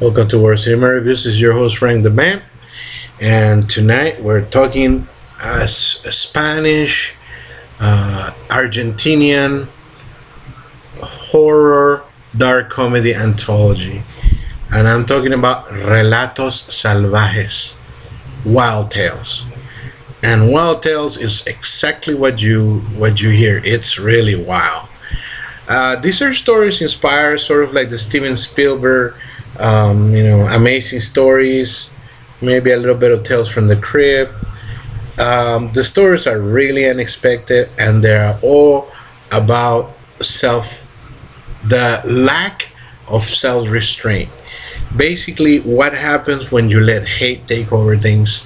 Welcome to War Cinema Reviews. This is your host Frank the Man, and tonight we're talking a Spanish, Argentinian horror dark comedy anthology, and I'm talking about Relatos Salvajes, Wild Tales. And Wild Tales is exactly what you hear. It's really wild. These are stories inspired sort of like the Steven Spielberg, amazing stories, maybe a little bit of Tales from the Crypt. The stories are really unexpected, and they are all about the lack of self-restraint. Basically, what happens when you let hate take over things,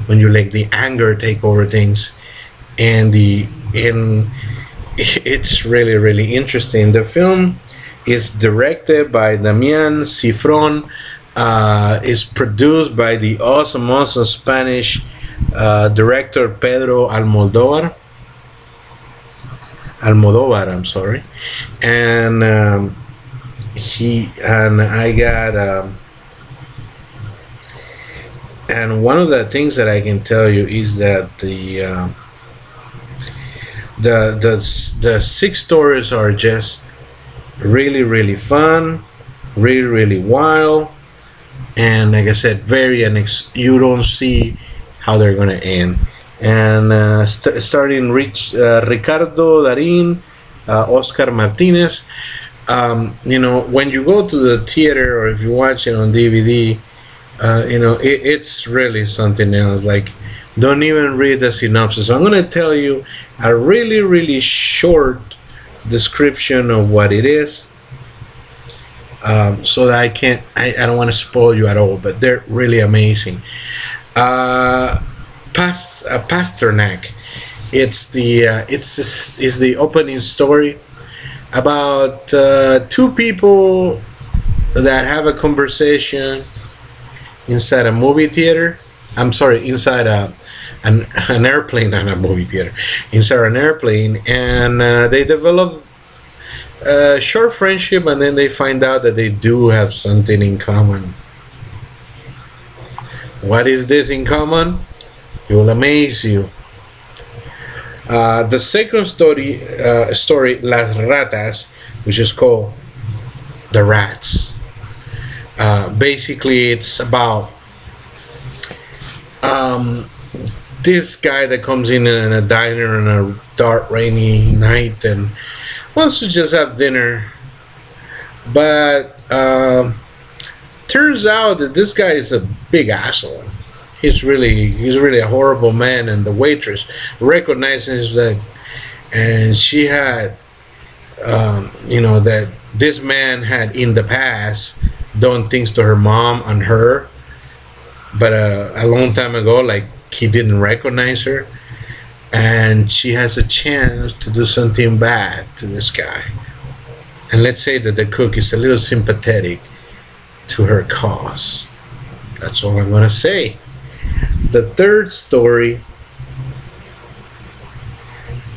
when you let the anger take over things, and it's really, really interesting. The film is directed by Damián Cifrón, is produced by the awesome Spanish director Pedro Almodovar. I'm sorry, and and one of the things that I can tell you is that the 6 stories are just really, really fun, really, really wild, and like I said, very you don't see how they're gonna end. And starting Ricardo Darín, Oscar Martinez. When you go to the theater or if you watch it on DVD, it's really something else. Like, don't even read the synopsis. I'm gonna tell you a really, really short description of what it is, so that I don't want to spoil you at all, but they're really amazing. Pasternak, it's the opening story about 2 people that have a conversation inside a movie theater. I'm sorry, inside an airplane, not a movie theater, inside an airplane, and they develop a short friendship, and then they find out that they do have something in common. What is this in common? It will amaze you. The second story, Las Ratas, which is called The Rats. Basically, it's about this guy that comes in a diner on a dark, rainy night and wants to just have dinner, but turns out that this guy is a big asshole. He's really a horrible man, and the waitress recognizes that, and she had that this man had in the past done things to her mom and her, but a long time ago, like, he didn't recognize her, and she has a chance to do something bad to this guy. And let's say that the cook is a little sympathetic to her cause. That's all I'm gonna say. The third story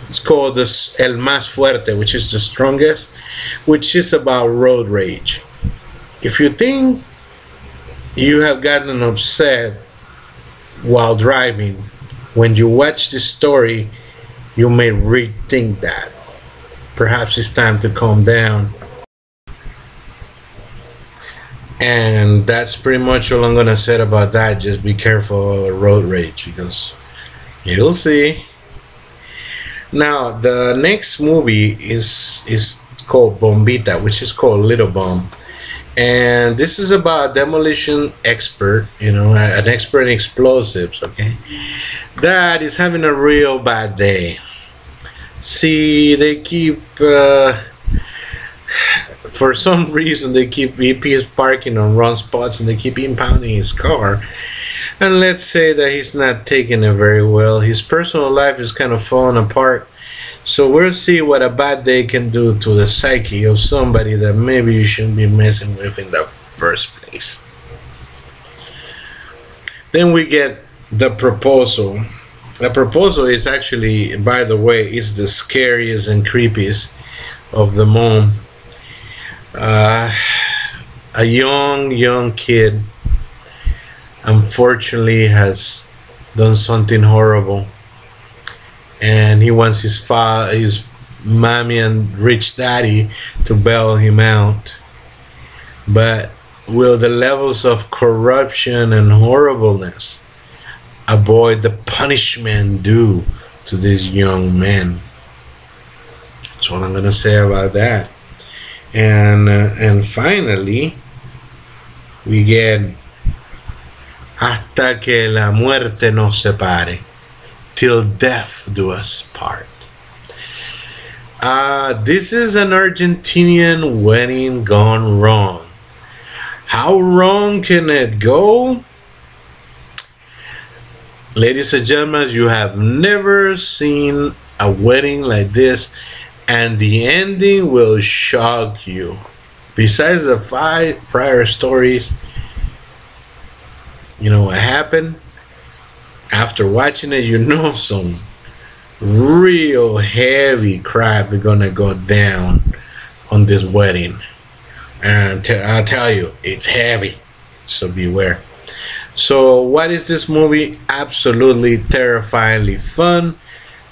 is called El Más Fuerte, which is the strongest, which is about road rage. If you think you have gotten upset while driving, when you watch this story, you may rethink that. Perhaps it's time to calm down. And that's pretty much all I'm gonna say about that. Just be careful of road rage, because you'll see. Now, the next movie is called Bombita, which is called Little Bomb. And this is about a demolition expert, an expert in explosives, okay, that is having a real bad day. See, they keep, for some reason, he is parking on wrong spots, and they keep impounding his car. And let's say that he's not taking it very well. His personal life is kind of falling apart. So we'll see what a bad day can do to the psyche of somebody that maybe you shouldn't be messing with in the first place. Then we get The Proposal. The Proposal is actually, by the way, is the scariest and creepiest of them all. a young kid unfortunately has done something horrible, and he wants his mommy and rich daddy to bail him out. But will the levels of corruption and horribleness avoid the punishment due to this young man? That's all I'm gonna say about that. And finally, we get hasta que la muerte nos separe, till death do us part. This is an Argentinian wedding gone wrong. How wrong can it go? Ladies and gentlemen, you have never seen a wedding like this, and the ending will shock you. Besides the 5 prior stories, you know what happened? After watching it, you know some real heavy crap is gonna go down on this wedding. And I'll tell you, it's heavy, so beware. So what is this movie? Absolutely terrifyingly fun.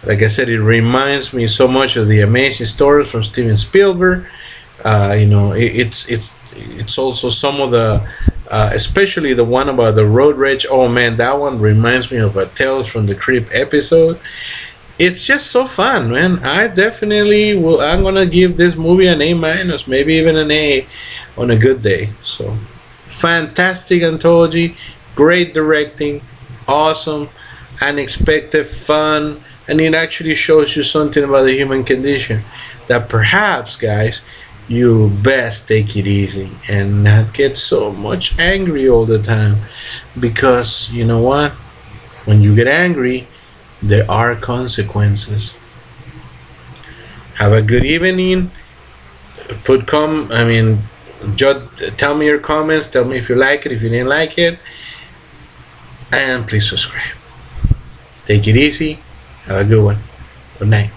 Like I said, it reminds me so much of the Amazing Stories from Steven Spielberg. You know, it's also some of the especially the one about the road rage. Oh man, that one reminds me of a Tales from the Crypt episode. It's just so fun, man. I definitely will. I'm gonna give this movie an A-, maybe even an A on a good day. So fantastic anthology, great directing, awesome, unexpected fun, and it actually shows you something about the human condition, that perhaps, guys, you best take it easy and not get so much angry all the time, because you know what, when you get angry, there are consequences. Have a good evening. Tell me your comments, tell me if you like it, if you didn't like it, and please subscribe. Take it easy. Have a good one. Good night.